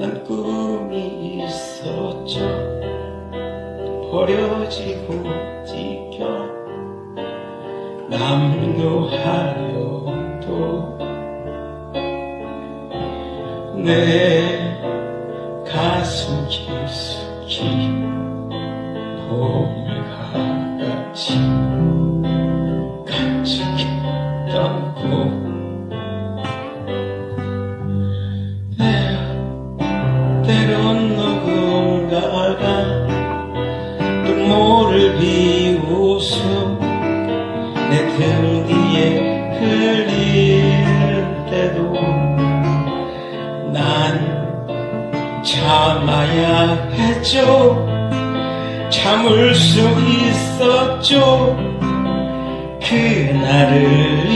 난 꿈이 있었죠. 버려지고 찢겨 남도 하여도 내 가슴 깊숙이 보물같이 간직했던 꿈 때론 누군가가 눈물을 비웃음 내 등 뒤에 흘릴 때도 난 참아야 했죠. 참을 수 있었죠. 그날을